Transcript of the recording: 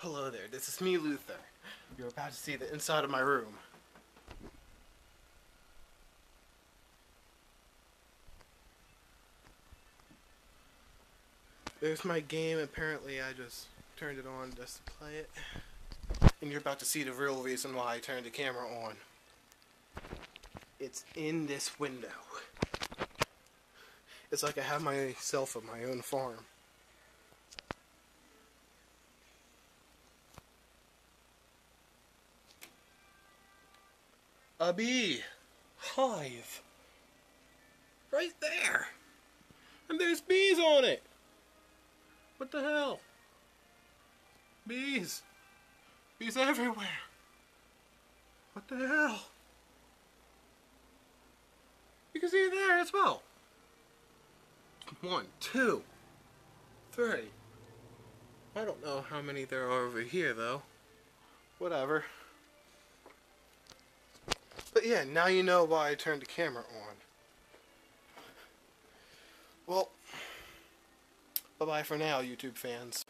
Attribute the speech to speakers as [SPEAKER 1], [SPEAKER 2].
[SPEAKER 1] Hello there, this is me, Luther. You're about to see the inside of my room. There's my game. Apparently I just turned it on just to play it. And you're about to see the real reason why I turned the camera on. It's in this window. It's like I have myself of my own farm. A bee hive right there, and there's bees on it. What the hell? Bees everywhere. What the hell? You can see it there as well. 1, 2, 3. I don't know how many there are over here though. Whatever. But yeah, now you know why I turned the camera on. Well, bye-bye for now, YouTube fans.